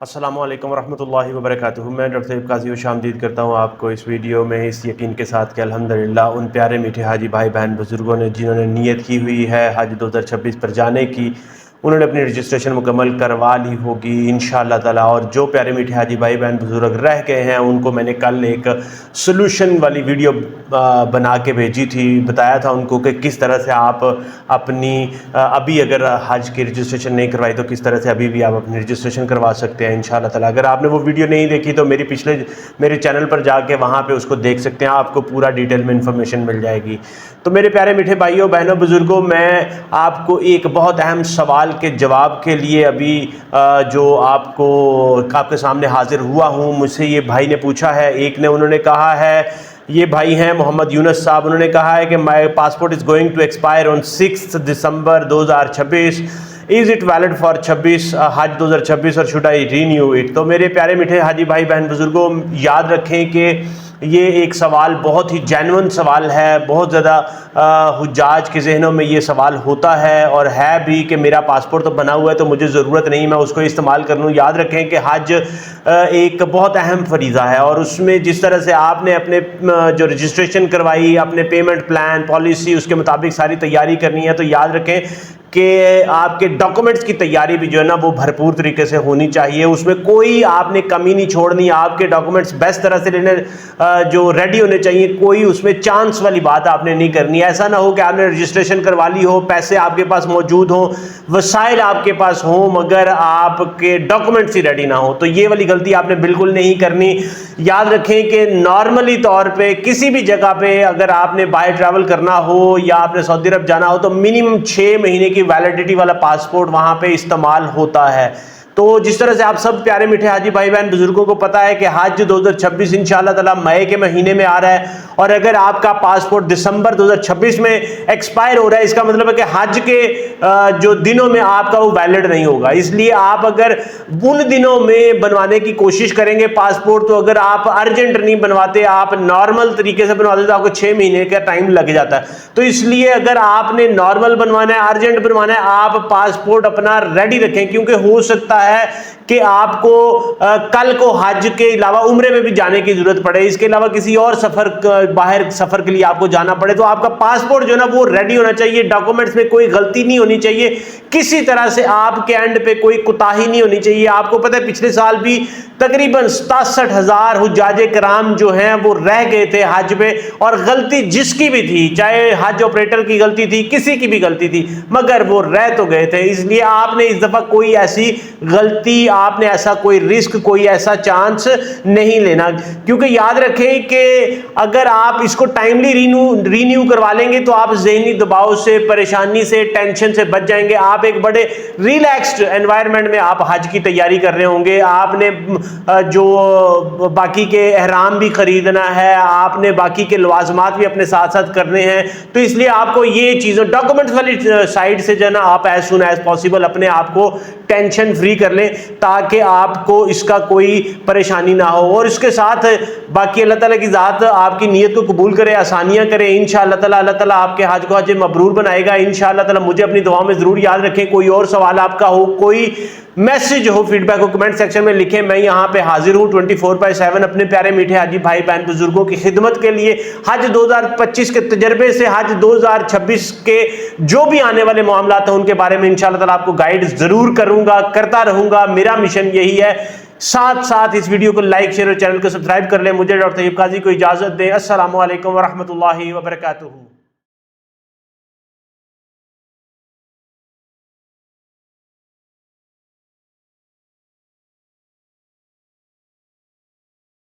अस्सलामु अलैकुम वरहमतुल्लाहि वबरकातुहू। मैं डॉक्टर सैयद काजी खुश आमदीद करता हूँ आपको इस वीडियो में इस यकीन के साथ कि अल्हम्दुलिल्लाह उन प्यारे मीठे हाजी भाई बहन बुज़ुर्गों ने जिन्होंने नीयत की हुई है हज 2026 पर जाने की, उन्होंने अपनी रजिस्ट्रेशन मुकम्मल करवा ली होगी इंशाअल्लाह ताला। और जो प्यारे मीठे हाजी भाई बहन बुज़ुर्ग रह गए हैं उनको मैंने कल एक सोल्यूशन वाली वीडियो बना के भेजी थी, बताया था उनको कि किस तरह से आप अपनी अभी अगर हज की रजिस्ट्रेशन नहीं करवाई तो किस तरह से अभी भी आप अपनी रजिस्ट्रेशन करवा सकते हैं इंशाअल्लाह ताला। अगर आपने वो वीडियो नहीं देखी तो मेरे चैनल पर जाके वहाँ पे उसको देख सकते हैं, आपको पूरा डिटेल में इंफॉर्मेशन मिल जाएगी। तो मेरे प्यारे मीठे भाइयों बहनों बुज़ुर्गों, मैं आपको एक बहुत अहम सवाल के जवाब के लिए अभी जो आपके सामने हाजिर हुआ हूँ। मुझसे ये भाई ने पूछा है, एक ने उन्होंने कहा है, ये भाई हैं मोहम्मद यूनुस साहब, उन्होंने कहा है कि my passport is going to expire on 6 December 2026, is it valid for 26 Hajj 2026 और शुड आई रीन्यू इट। तो मेरे प्यारे मीठे हाजी भाई बहन बुज़ुर्गों, याद रखें कि ये एक सवाल बहुत ही जेन्युइन सवाल है। बहुत ज़्यादा हुज्जाज के जहनों में ये सवाल होता है और है भी कि मेरा पासपोर्ट तो बना हुआ है तो मुझे ज़रूरत नहीं मैं उसको इस्तेमाल कर लूँ। याद रखें कि हज एक बहुत अहम फरीज़ा है और उसमें जिस तरह से आपने अपने जो रजिस्ट्रेशन करवाई, अपने पेमेंट प्लान पॉलिसी उसके मुताबिक सारी तैयारी करनी है, तो याद रखें कि आपके डॉक्यूमेंट्स की तैयारी भी जो है ना वो भरपूर तरीके से होनी चाहिए। उसमें कोई आपने कमी नहीं छोड़नी, आपके डॉक्यूमेंट्स बेस्ट तरह से लेने जो रेडी होने चाहिए, कोई उसमें चांस वाली बात आपने नहीं करनी। ऐसा ना हो कि आपने रजिस्ट्रेशन करवा ली हो, पैसे आपके पास मौजूद हो, वसाइल आपके पास हो, मगर आपके डॉक्यूमेंट्स ही रेडी ना हो, तो ये वाली गलती आपने बिल्कुल नहीं करनी। याद रखें कि नॉर्मली तौर पे किसी भी जगह पे अगर आपने बाहर ट्रैवल करना हो या आपने सऊदी अरब जाना हो तो मिनिमम 6 महीने की वैलिडिटी वाला पासपोर्ट वहां पे इस्तेमाल होता है। तो जिस तरह से आप सब प्यारे मीठे हाजी भाई बहन बुजुर्गों को पता है कि हज 2026 इंशाअल्लाह ताला मई के महीने में आ रहा है और अगर आपका पासपोर्ट दिसंबर 2026 में एक्सपायर हो रहा है, इसका मतलब है कि हज के जो दिनों में आपका वो वैलिड नहीं होगा। इसलिए आप अगर उन दिनों में बनवाने की कोशिश करेंगे पासपोर्ट, तो अगर आप अर्जेंट नहीं बनवाते, आप नॉर्मल तरीके से बनवाते तो आपको 6 महीने का टाइम लग जाता है। तो इसलिए अगर आपने नॉर्मल बनवाना है, अर्जेंट बनवाना है, आप पासपोर्ट अपना रेडी रखें, क्योंकि हो सकता है कि आपको कल को हज के अलावा उम्रे में भी जाने की जरूरत पड़े, इसके अलावा किसी और बाहर सफर के लिए आपको जाना पड़े, तो आपका पासपोर्ट जो है ना वो रेडी होना चाहिए। डॉक्यूमेंट्स में कोई गलती नहीं होनी चाहिए, किसी तरह से आपके एंड पे कोई कुताही नहीं होनी चाहिए। आपको पता है पिछले साल भी तकरीबन 67,000 हुज्जाजे कराम जो हैं वो रह गए थे हज पे, और गलती जिसकी भी थी, चाहे हज ऑपरेटर की गलती थी, किसी की भी गलती थी, मगर वो रह तो गए थे। इसलिए आपने इस दफा कोई ऐसी गलती, आपने ऐसा कोई रिस्क, कोई ऐसा चांस नहीं लेना, क्योंकि याद रखें कि अगर आप इसको टाइमली रीन्यू करवा लेंगे तो आप ज़हनी दबाव से, परेशानी से, टेंशन से बच जाएंगे। आप एक बड़े रिलैक्स्ड एनवायरनमेंट में आप हज की तैयारी कर रहे होंगे। आपने जो बाकी के एहराम भी खरीदना है, आपने बाकी के लवाजमात भी अपने साथ साथ करने हैं, तो इसलिए आपको ये चीज़ें डॉक्यूमेंट्स वाली साइड से जो है ना आप एज सुन एज पॉसिबल अपने आप को टेंशन फ्री कर लें, ताकि आपको इसका कोई परेशानी ना हो। और इसके साथ बाकी अल्लाह ताला की ज़ात आपकी नीयत को कबूल करे, आसानियाँ करे इंशाअल्लाह ताला। अल्लाह ताला आपके हज को हज मबरूर बनाएगा इंशाअल्लाह ताला। मुझे अपनी दुआ में ज़रूर याद रखें। कोई और सवाल आपका हो, कोई मैसेज हो, फीडबैक हो, कमेंट सेक्शन में लिखें। मैं यहाँ पे हाजिर हूँ 24/7 अपने प्यारे मीठे हाजी भाई बहन बुजुर्गों की खिदमत के लिए। हज 2025 के तजर्बे से हज 2026 के जो भी आने वाले मामलात हैं उनके बारे में इंशाअल्लाह ताला आपको गाइड जरूर करूंगा, करता रहूंगा। मेरा मिशन यही है। साथ साथ इस वीडियो को लाइक, शेयर और चैनल को सब्सक्राइब कर लें। मुझे डॉक्टर सैयद काजी को इजाजत दें। अस्सलामु अलैकुम वरहमतुल्लाहि वबरकातुहू।